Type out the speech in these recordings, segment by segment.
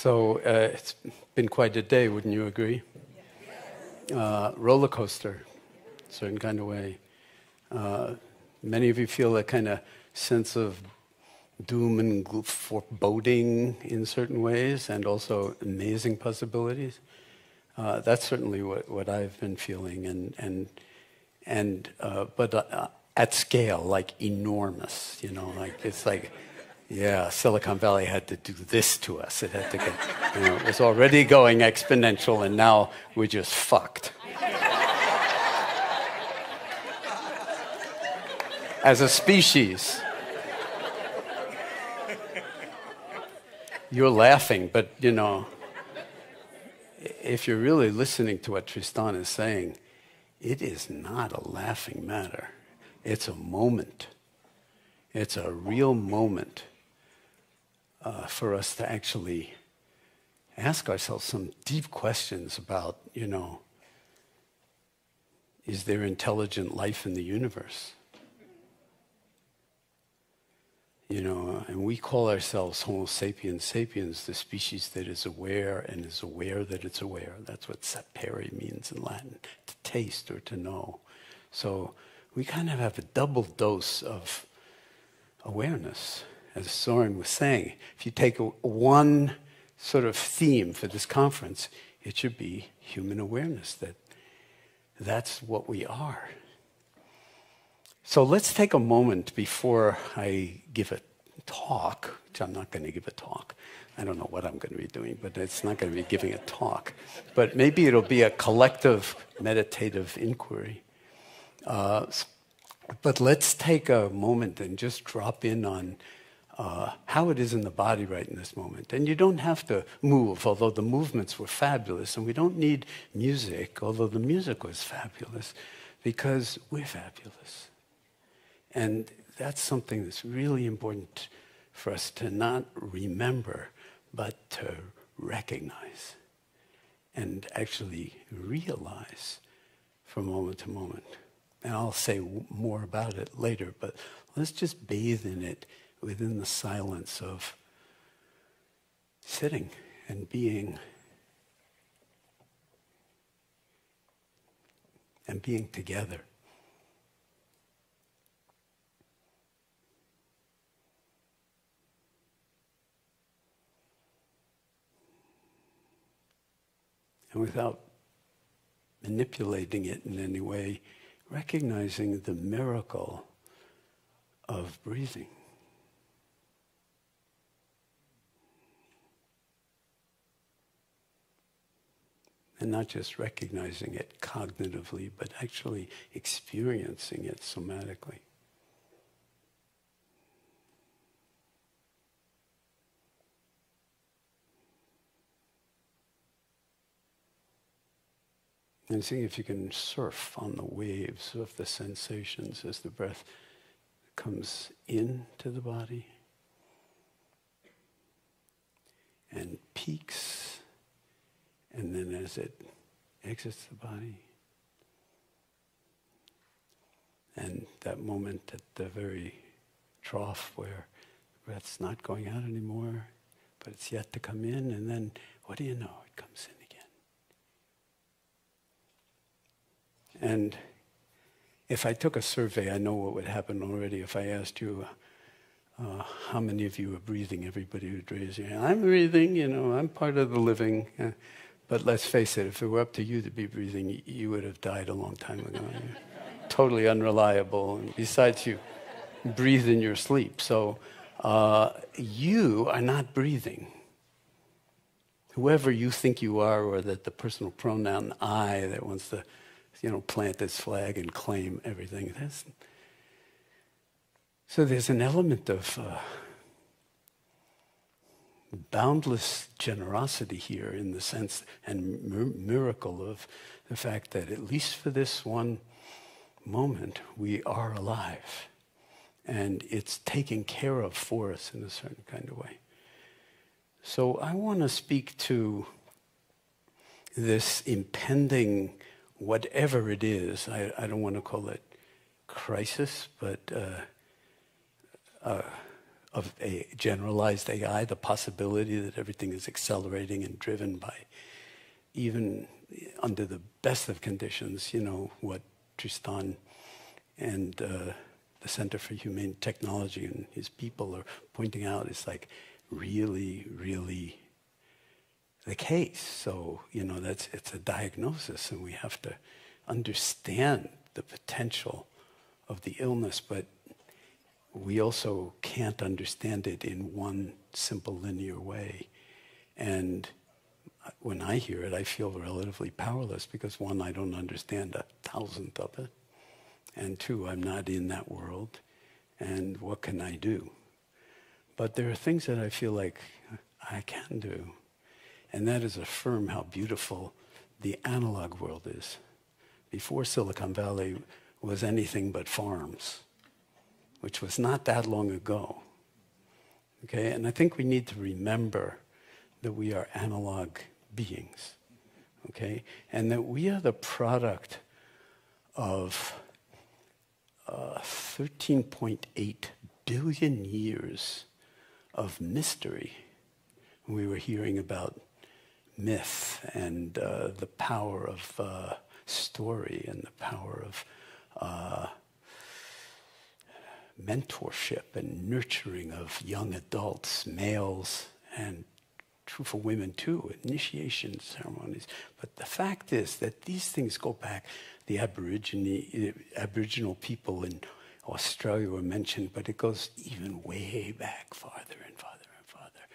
So it's been quite a day, wouldn't you agree? Roller coaster, certain kind of way. Many of you feel that kind of sense of doom and foreboding in certain ways, and also amazing possibilities. That's certainly what I've been feeling, but at scale, like enormous. You know, like it's like, yeah, Silicon Valley had to do this to us. It had to get, it was already going exponential, and now we're just fucked. As a species. You're laughing, but, if you're really listening to what Tristan is saying, it is not a laughing matter. It's a moment. It's a real moment for us to actually ask ourselves some deep questions about, is there intelligent life in the universe? And we call ourselves Homo sapiens sapiens, the species that is aware and is aware that it's aware. That's what sapere means in Latin, to taste or to know. So we kind of have a double dose of awareness. As Soren was saying, if you take one sort of theme for this conference, it should be human awareness, that's what we are. So let's take a moment before I give a talk, which I'm not going to give a talk. I don't know what I'm going to be doing, but it's not going to be giving a talk. But maybe it'll be a collective meditative inquiry. But let's take a moment and just drop in on how it is in the body right in this moment. And you don't have to move, although the movements were fabulous. And we don't need music, although the music was fabulous, because we're fabulous. And that's something that's really important for us to not remember, but to recognize and actually realize from moment to moment. And I'll say more about it later, but let's just bathe in it within the silence of sitting and being together. And without manipulating it in any way, recognizing the miracle of breathing. And not just recognizing it cognitively, but actually experiencing it somatically. And seeing if you can surf on the waves of the sensations as the breath comes into the body and peaks, and then as it exits the body. And that moment at the very trough where the breath's not going out anymore, but it's yet to come in, and then what do you know? It comes in. And if I took a survey, I know what would happen already if I asked you, how many of you are breathing? Everybody would raise your hand. I'm breathing, I'm part of the living. But let's face it, if it were up to you to be breathing, you would have died a long time ago. Totally unreliable. And besides, you breathe in your sleep. So you are not breathing. Whoever you think you are, or that the personal pronoun I that wants to plant this flag and claim everything. So there's an element of boundless generosity here in the sense and miracle of the fact that at least for this one moment, we are alive. And it's taken care of for us in a certain kind of way. So I want to speak to this impending whatever it is. I don't want to call it crisis, but of a generalized AI, the possibility that everything is accelerating and driven by, even under the best of conditions, what Tristan and the Center for Humane Technology and his people are pointing out is like really, really the case. So, it's a diagnosis, and we have to understand the potential of the illness, but we also can't understand it in one simple linear way. And when I hear it, I feel relatively powerless because, one, I don't understand 1,000th of it, and two, I'm not in that world, and what can I do? But there are things that I feel like I can do, and that is affirm how beautiful the analog world is. Before Silicon Valley was anything but farms, which was not that long ago. Okay, and I think we need to remember that we are analog beings, okay? And that we are the product of 13.8 billion years of mystery. We were hearing about myth and the power of story and the power of mentorship and nurturing of young adults, males, and true for women too, initiation ceremonies. But the fact is that these things go back. The Aboriginal people in Australia were mentioned, but it goes even way back farther and farther and farther.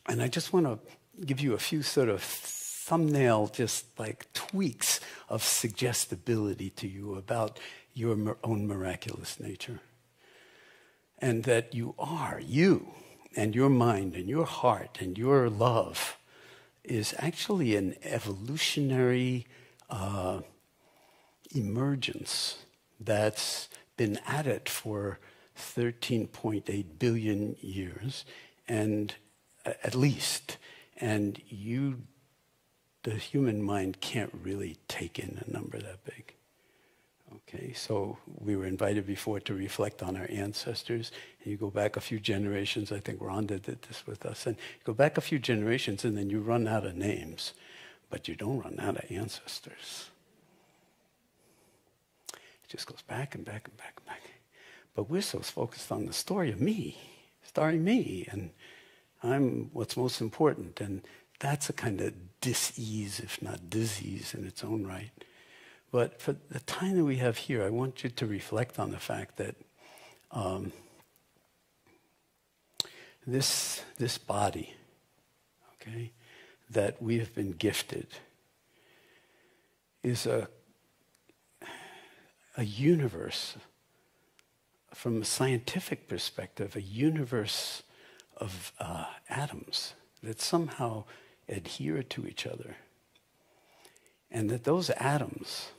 And I just want to give you a few sort of thumbnail, just like tweaks of suggestibility to you about your own miraculous nature. And that you, and your mind and your heart and your love is actually an evolutionary emergence that's been at it for 13.8 billion years, and at least. And the human mind can't really take in a number that big. Okay, so we were invited before to reflect on our ancestors. And you go back a few generations, I think Rhonda did this with us, and you go back a few generations and then you run out of names, but you don't run out of ancestors. It just goes back and back and back and back. But we're so focused on the story of me, starring me, and I'm what's most important, and that's a kind of dis-ease, if not disease in its own right. But for the time that we have here, I want you to reflect on the fact that this body, okay, that we have been gifted is a universe, from a scientific perspective, a universe of atoms that somehow adhere to each other. And that those atoms,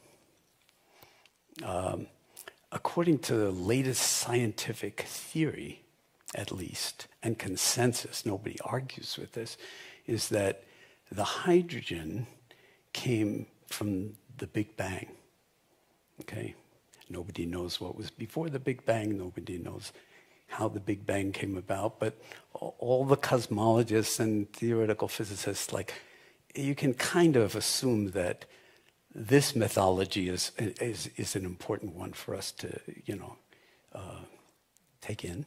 according to the latest scientific theory, at least, and consensus, nobody argues with this, is that the hydrogen came from the Big Bang. Okay? Nobody knows what was before the Big Bang. Nobody knows how the Big Bang came about. But all the cosmologists and theoretical physicists, you can kind of assume that this mythology is an important one for us to, take in.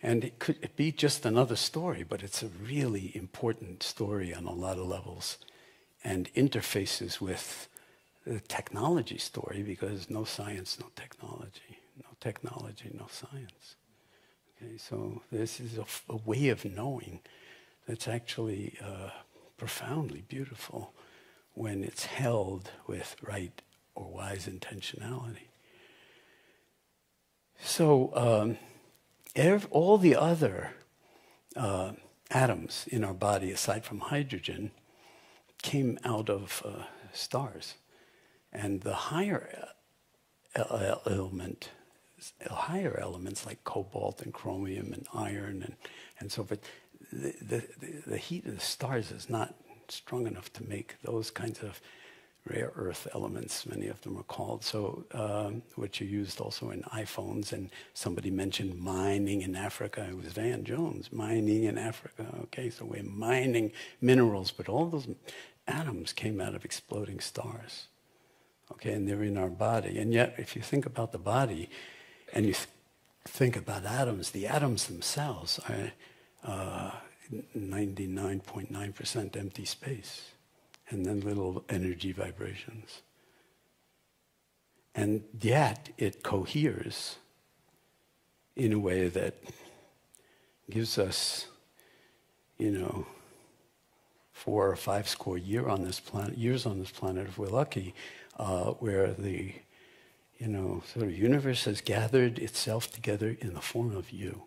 And it could be just another story, but it's a really important story on a lot of levels and interfaces with the technology story, because no science, no technology. No technology, no science. Okay, so this is a way of knowing that's actually profoundly beautiful when it's held with right or wise intentionality. So all the other atoms in our body, aside from hydrogen, came out of stars. And the higher elements like cobalt and chromium and iron and so forth, the heat of the stars is not strong enough to make those kinds of rare earth elements, many of them are called. So, which are used also in iPhones. And somebody mentioned mining in Africa. It was Van Jones, mining in Africa. Okay, so we're mining minerals, but all those atoms came out of exploding stars. Okay, and they're in our body. And yet, if you think about the body, and you think about atoms, the atoms themselves are 99.9% empty space, and then little energy vibrations. And yet, it coheres in a way that gives us, 4 or 5 score years on this planet, if we're lucky, where the sort of universe has gathered itself together in the form of you.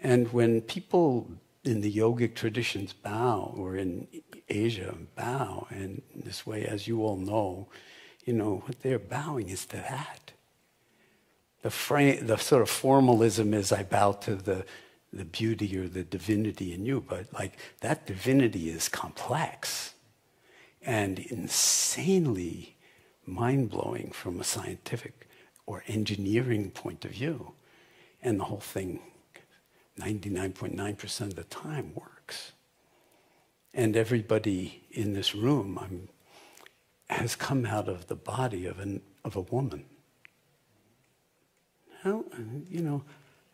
And when people in the yogic traditions bow, or in Asia bow, and this way, as you all know, what they're bowing is to that. The sort of formalism is I bow to the beauty or the divinity in you, but like that divinity is complex and insanely mind-blowing from a scientific or engineering point of view. And the whole thing, 99.9% of the time, works. And everybody in this room has come out of the body of a woman. How,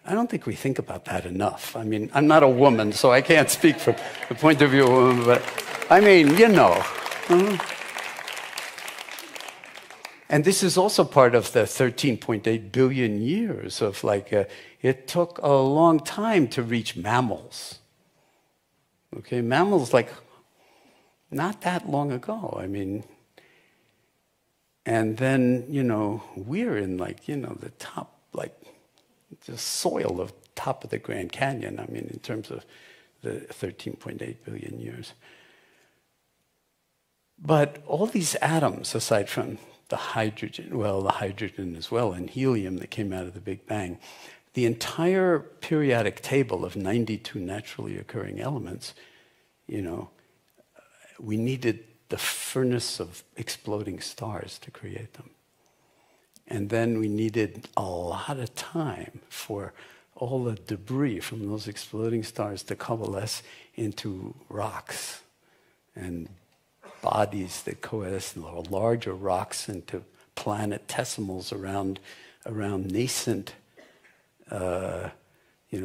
I don't think we think about that enough. I mean, I'm not a woman, so I can't speak from the point of view of a woman, but I mean, And this is also part of the 13.8 billion years of it took a long time to reach mammals. Okay, mammals not that long ago, I mean. And then, we're in the top, the soil of top of the Grand Canyon, I mean, in terms of the 13.8 billion years. But all these atoms, aside from the hydrogen as well, and helium that came out of the Big Bang, the entire periodic table of 92 naturally occurring elements, we needed the furnace of exploding stars to create them. And then we needed a lot of time for all the debris from those exploding stars to coalesce into rocks and bodies that coalesce, larger rocks into planetesimals around nascent,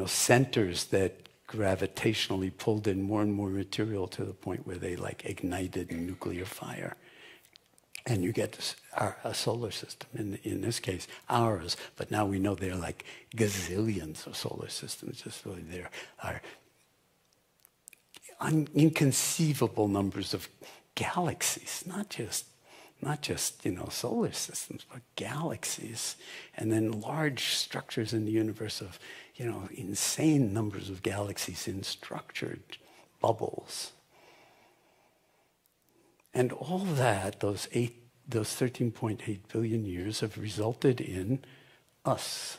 centers that gravitationally pulled in more and more material to the point where they ignited in nuclear fire. And you get a solar system, in this case, ours. But now we know there are gazillions of solar systems. Just really there are inconceivable numbers of galaxies, not just solar systems, but galaxies. And then large structures in the universe of, insane numbers of galaxies in structured bubbles. And all that, those 13.8 billion years have resulted in us,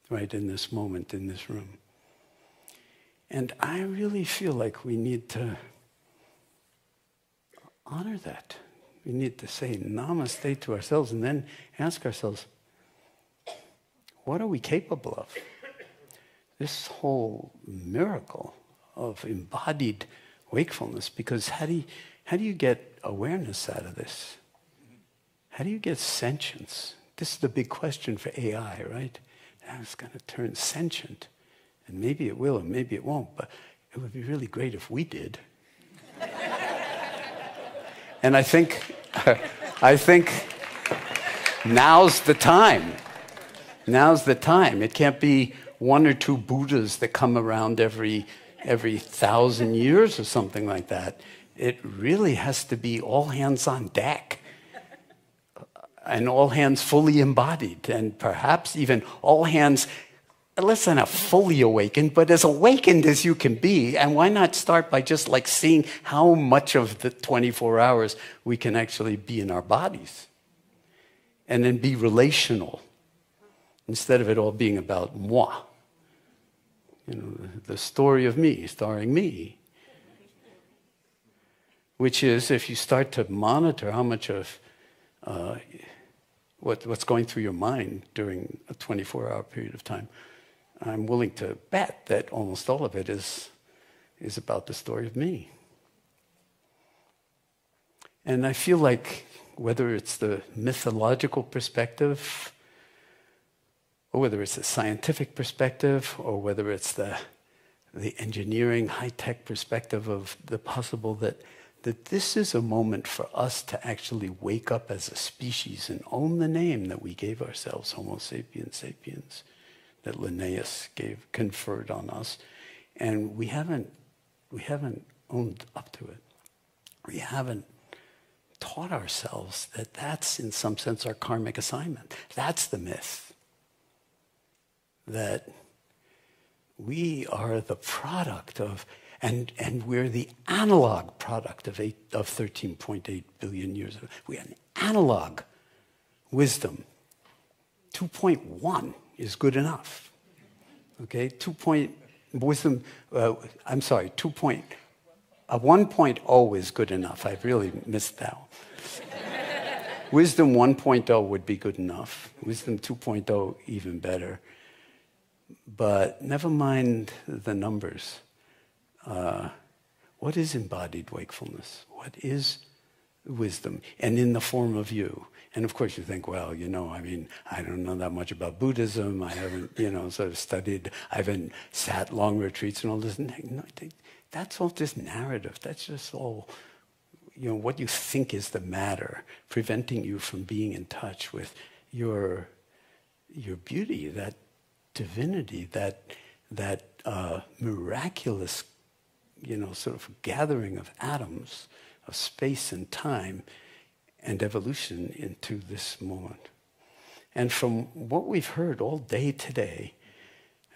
right in this moment, in this room. And I really feel like we need to honor that. We need to say namaste to ourselves and then ask ourselves, what are we capable of? This whole miracle of embodied wakefulness, because how do you get awareness out of this? How do you get sentience? This is the big question for AI, right? Now it's going to turn sentient. And maybe it will, and maybe it won't, but it would be really great if we did. And I think now's the time. Now's the time. It can't be 1 or 2 Buddhas that come around every 1,000 years or something like that. It really has to be all hands on deck. And all hands fully embodied. And perhaps even all hands, less than fully awakened, but as awakened as you can be. And why not start by just seeing how much of the 24 hours we can actually be in our bodies? And then be relational, instead of it all being about moi. The story of me, starring me. which is if you start to monitor how much of what's going through your mind during a 24-hour period of time, I'm willing to bet that almost all of it is about the story of me. And I feel like whether it's the mythological perspective, or whether it's the scientific perspective, or whether it's the engineering, high-tech perspective of the possible, that this is a moment for us to actually wake up as a species and own the name that we gave ourselves, Homo sapiens sapiens, that Linnaeus conferred on us. And we haven't owned up to it. We haven't taught ourselves that that's, in some sense, our karmic assignment. That's the myth. That we are the product of, and we're the analog product of 13.8 billion years ago. We are an analog wisdom. 2.1 is good enough. Okay, 1.0 is good enough. I really missed that one. Wisdom 1.0 would be good enough. Wisdom 2.0 even better. But never mind the numbers. What is embodied wakefulness? What is wisdom? And in the form of you. And of course you think, well, I don't know that much about Buddhism. I haven't, sort of studied. I haven't sat long retreats and all this. No, that's all just narrative. That's just all, what you think is the matter, preventing you from being in touch with your beauty, that divinity, that miraculous, sort of gathering of atoms, of space and time and evolution into this moment. And from what we've heard all day today,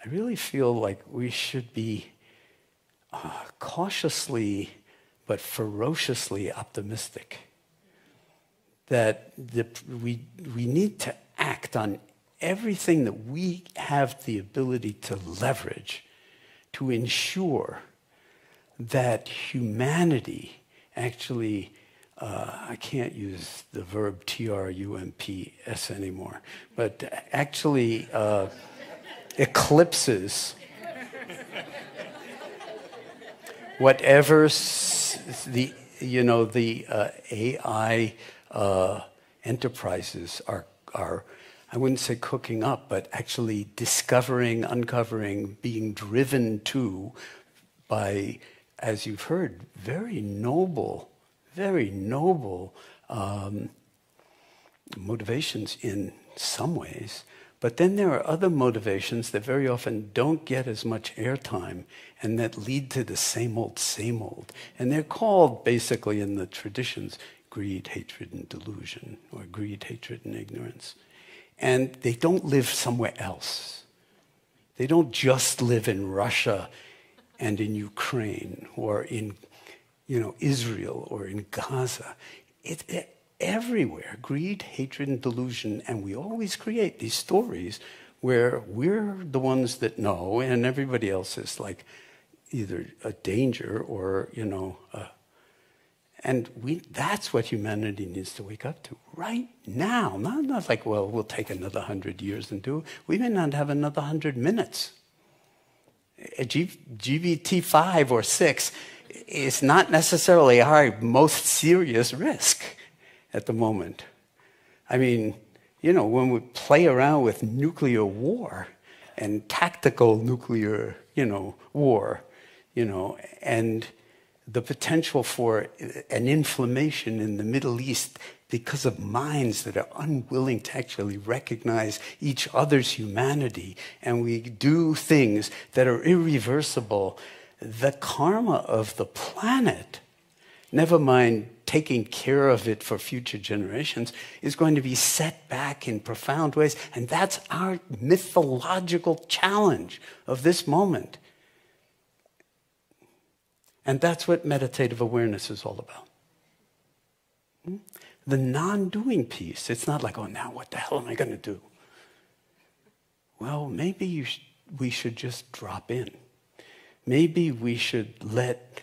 I really feel like we should be cautiously but ferociously optimistic. That we need to act on everything that we have the ability to leverage to ensure that humanity actually, I can't use the verb trumps anymore, but actually eclipses whatever the AI enterprises are, I wouldn't say cooking up, but actually discovering, uncovering, being driven to by, as you've heard, very noble motivations in some ways. But then there are other motivations that very often don't get as much airtime and that lead to the same old, same old. And they're called, basically in the traditions, greed, hatred, and delusion, or greed, hatred, and ignorance. And they don't live somewhere else. They don't just live in Russia and in Ukraine or in, Israel or in Gaza. It's everywhere. Greed, hatred, and delusion. And we always create these stories where we're the ones that know and everybody else is like either a danger or, and that's what humanity needs to wake up to right now. Not like, well, we'll take another 100 years and do it. We may not have another 100 minutes. GBT5 or 6 is not necessarily our most serious risk at the moment. I mean, when we play around with nuclear war and tactical nuclear, war, and the potential for an inflammation in the Middle East because of minds that are unwilling to actually recognize each other's humanity, and we do things that are irreversible, the karma of the planet, never mind taking care of it for future generations, is going to be set back in profound ways. And that's our mythological challenge of this moment. And that's what meditative awareness is all about. The non-doing piece, it's not like, oh, now what the hell am I going to do? Well, maybe we should just drop in. Maybe we should let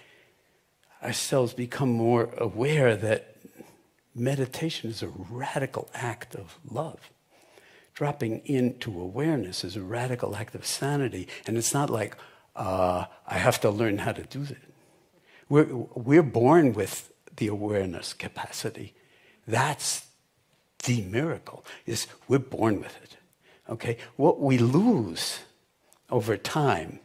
ourselves become more aware that meditation is a radical act of love. Dropping into awareness is a radical act of sanity. And it's not like, I have to learn how to do that. We're born with the awareness capacity. That's the miracle, is we're born with it. Okay? What we lose over time,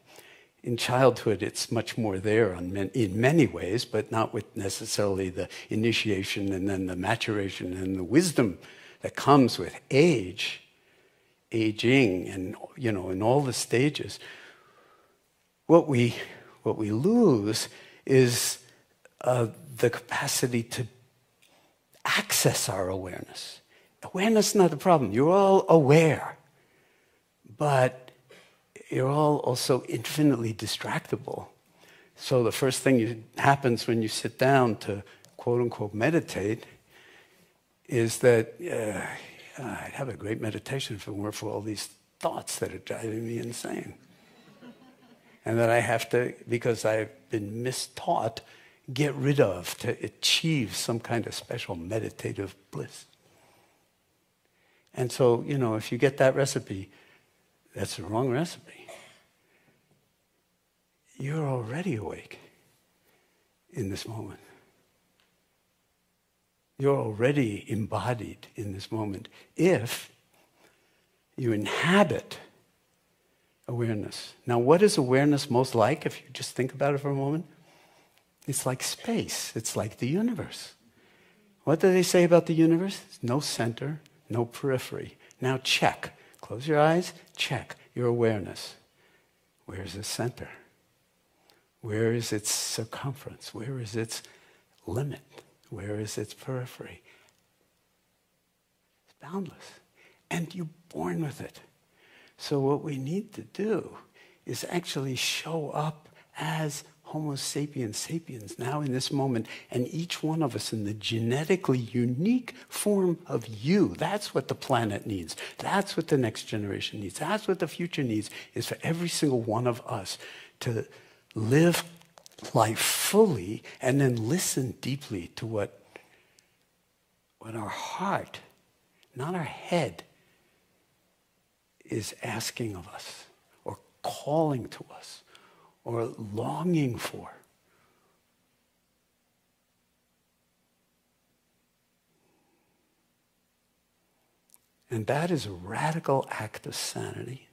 in childhood it's much more there in many ways, but not with necessarily the initiation and then the maturation and the wisdom that comes with aging, and in all the stages. What we lose is the capacity to access our awareness. Awareness is not the problem. You're all aware, but you're all also infinitely distractible. So the first thing happens when you sit down to quote-unquote meditate is that I'd have a great meditation if it weren't for all these thoughts that are driving me insane. And that I have to, because I've been mistaught, get rid of to achieve some kind of special meditative bliss. And so, if you get that recipe, that's the wrong recipe. You're already awake in this moment. You're already embodied in this moment if you inhabit awareness. Now, what is awareness most like, if you just think about it for a moment? It's like space. It's like the universe. What do they say about the universe? No center, no periphery. Now check. Close your eyes, check your awareness. Where is the center? Where is its circumference? Where is its limit? Where is its periphery? It's boundless. And you're born with it. So what we need to do is actually show up as Homo sapiens sapiens now in this moment, and each one of us in the genetically unique form of you. That's what the planet needs. That's what the next generation needs. That's what the future needs, is for every single one of us to live life fully and then listen deeply to what our heart, not our head, is asking of us or calling to us or longing for. And that is a radical act of sanity.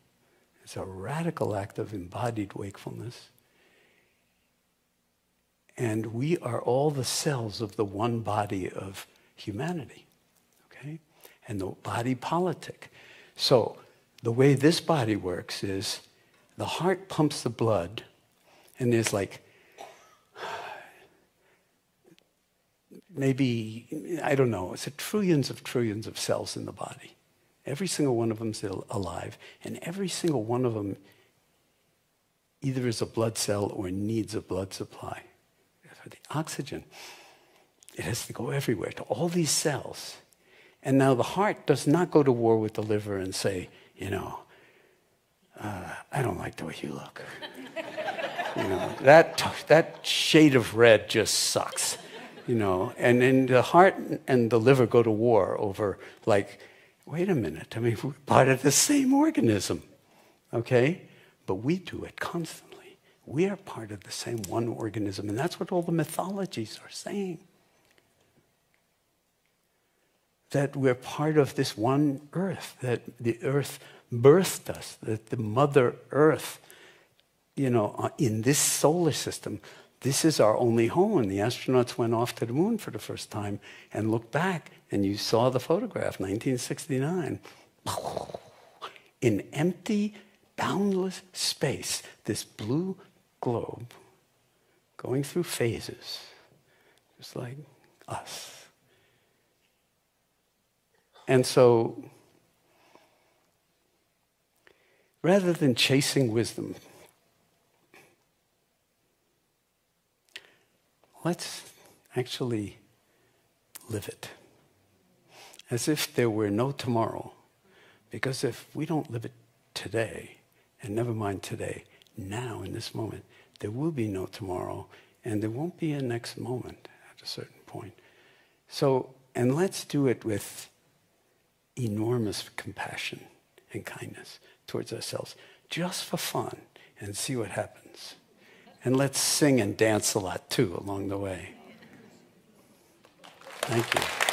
It's a radical act of embodied wakefulness. And we are all the cells of the one body of humanity, okay? And the body politic. So the way this body works is the heart pumps the blood, and there's maybe, I don't know, it's trillions of cells in the body. Every single one of them is alive, and every single one of them either is a blood cell or needs a blood supply. For the oxygen, it has to go everywhere, to all these cells. And now the heart does not go to war with the liver and say, I don't like the way you look. That shade of red just sucks. And then the heart and the liver go to war over, wait a minute, we're part of the same organism, okay? But we do it constantly. We are part of the same one organism, and that's what all the mythologies are saying. That we're part of this one earth, that the earth birthed us, that the Mother Earth, in this solar system, this is our only home. And the astronauts went off to the moon for the first time and looked back, and you saw the photograph, 1969. In empty, boundless space, this blue globe going through phases, just like us. And so, rather than chasing wisdom, let's actually live it as if there were no tomorrow. Because if we don't live it today, and never mind today, now in this moment, there will be no tomorrow, And there won't be a next moment at a certain point. So, and let's do it with enormous compassion and kindness towards ourselves, just for fun, and see what happens. And let's sing and dance a lot too along the way. Thank you.